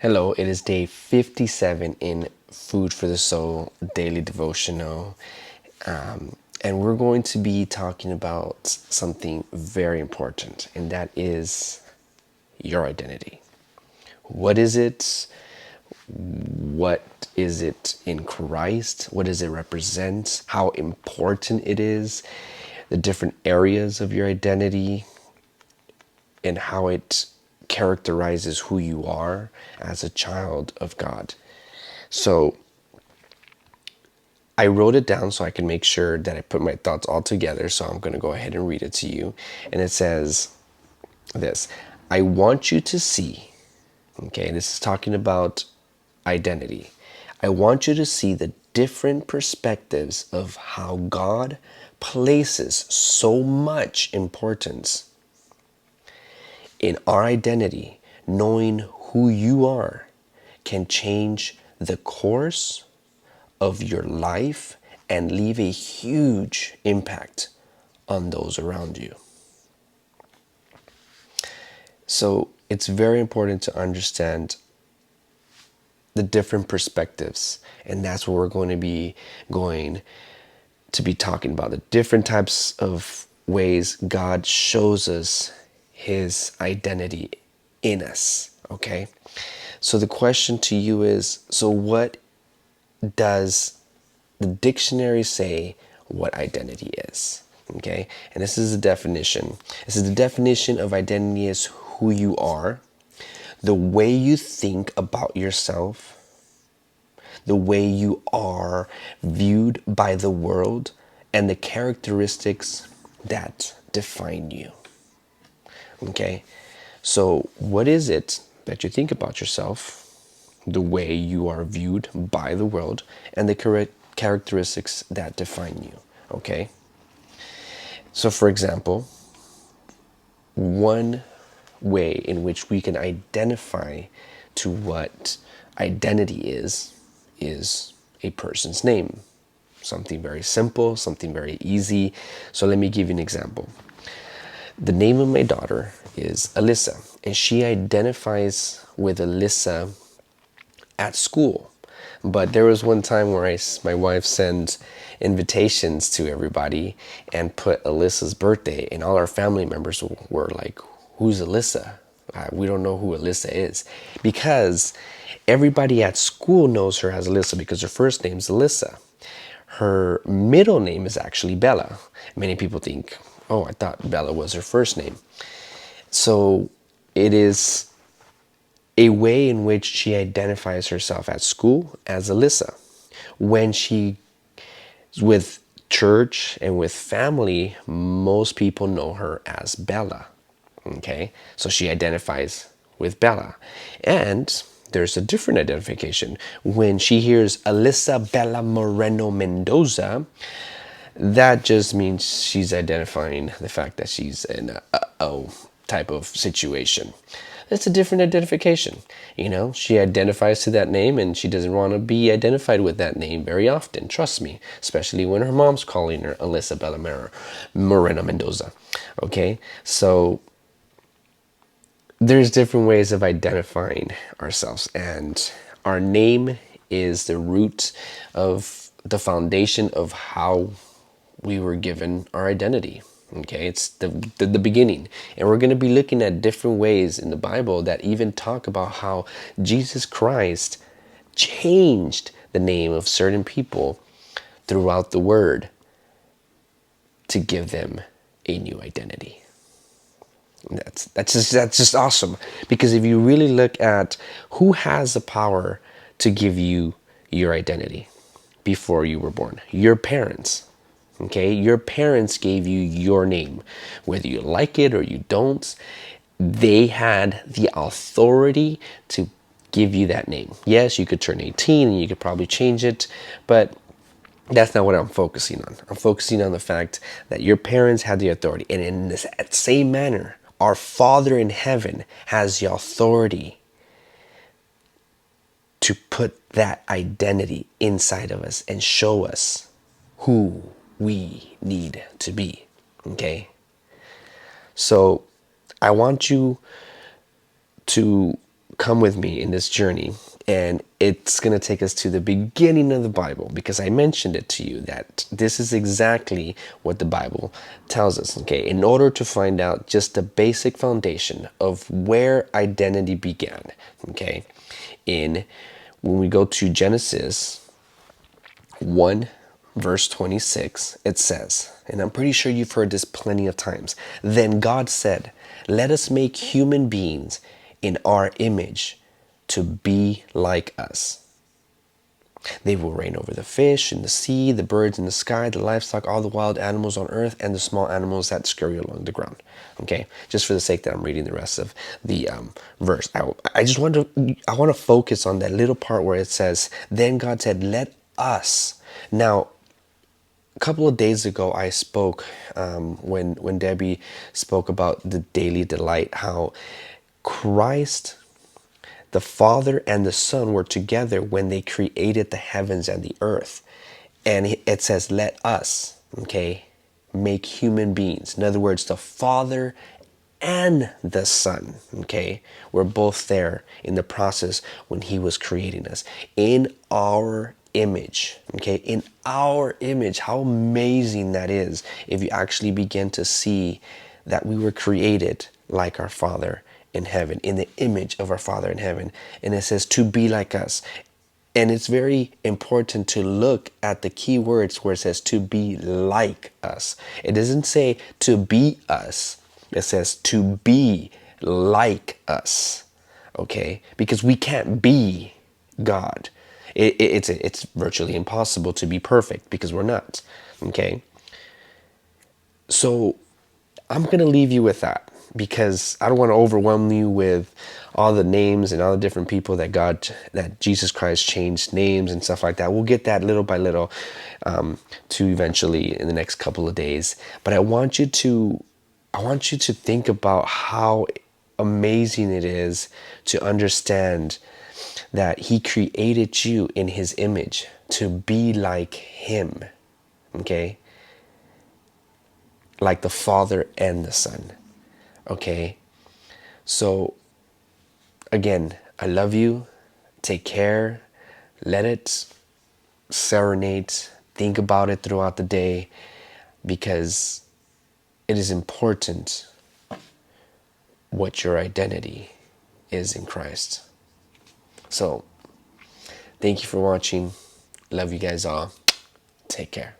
Hello, it is day 57 in Food for the Soul Daily Devotional. And we're going to be talking about something very important, and that is your identity. What is it? What is it in Christ? What does it represent? How important it is? The different areas of your identity and how it characterizes who you are as a child of God. So I wrote it down so I can make sure that I put my thoughts all together. So I'm going to go ahead and read it to you. And it says this: I want you to see, okay, this is talking about identity. I want you to see the different perspectives of how God places so much importance in our identity. Knowing who you are can change the course of your life and leave a huge impact on those around you. So it's very important to understand the different perspectives, and that's what we're going to be talking about, the different types of ways God shows us his identity in us. Okay, so the question to you is, so what does the dictionary say what identity is? Okay, and this is a definition. This is the definition of identity: is who you are, the way you think about yourself, the way you are viewed by the world, and the characteristics that define you. Okay, so what is it that you think about yourself, the way you are viewed by the world, and the correct characteristics that define you? Okay, so for example, one way in which we can identify to what identity is a person's name. Something very simple, something very easy. So let me give you an example. The name of my daughter is Alyssa, and she identifies with Alyssa at school. But there was one time where my wife sent invitations to everybody and put Alyssa's birthday, and all our family members were like, "Who's Alyssa? We don't know who Alyssa is," because everybody at school knows her as Alyssa because her first name's Alyssa. Her middle name is actually Bella. Many people think, "Oh, I thought Bella was her first name." So it is a way in which she identifies herself at school as Alyssa. When she is with church and with family, most people know her as Bella. Okay, so she identifies with Bella. And there's a different identification. When she hears Alyssa Bella Moreno Mendoza, that just means she's identifying the fact that she's in a type of situation. It's a different identification. You know, she identifies to that name and she doesn't want to be identified with that name very often. Trust me, especially when her mom's calling her Alyssa Bella Moreno Mendoza. Okay, so there's different ways of identifying ourselves, and our name is the root of the foundation of how we were given our identity. Okay, it's the beginning. And we're going to be looking at different ways in the Bible that even talk about how Jesus Christ changed the name of certain people throughout the word to give them a new identity. That's just awesome, because if you really look at who has the power to give you your identity before you were born, your parents. Okay, your parents gave you your name, whether you like it or you don't. They had the authority to give you that name. Yes, you could turn 18 and you could probably change it, but that's not what I'm focusing on. I'm focusing on the fact that your parents had the authority. And in this same manner, our Father in heaven has the authority to put that identity inside of us and show us who we need to be. Okay? So I want you to come with me in this journey, and it's going to take us to the beginning of the Bible, because I mentioned it to you that this is exactly what the Bible tells us. Okay, in order to find out just the basic foundation of where identity began. Okay, when we go to Genesis 1 verse 26, it says, and I'm pretty sure you've heard this plenty of times, then God said, let us make human beings in our image to be like us. They will reign over the fish in the sea, the birds in the sky, the livestock, all the wild animals on earth, and the small animals that scurry along the ground. Okay, just for the sake that I'm reading the rest of the verse, I just want to focus on that little part where it says, "Then God said, let us." Now, a couple of days ago, I spoke when Debbie spoke about the daily delight, how Christ, the Father and the Son, were together when they created the heavens and the earth. And it says, let us, okay, make human beings. In other words, the Father and the Son, okay, were both there in the process when he was creating us in our image, okay, in our image. How amazing that is if you actually begin to see that we were created like our Father in heaven, in the image of our Father in heaven. And it says to be like us. And it's very important to look at the key words where it says to be like us. It doesn't say to be us. It says to be like us. Okay? Because we can't be God. It's virtually impossible to be perfect because we're not. Okay? So I'm going to leave you with that, because I don't want to overwhelm you with all the names and all the different people that Jesus Christ changed names and stuff like that. We'll get that little by little to eventually in the next couple of days. But I want you to think about how amazing it is to understand that he created you in his image to be like him. Okay? Like the Father and the Son. Okay? So, again, I love you. Take care. Let it serenade. Think about it throughout the day, because it is important what your identity is in Christ. So, thank you for watching. Love you guys all. Take care.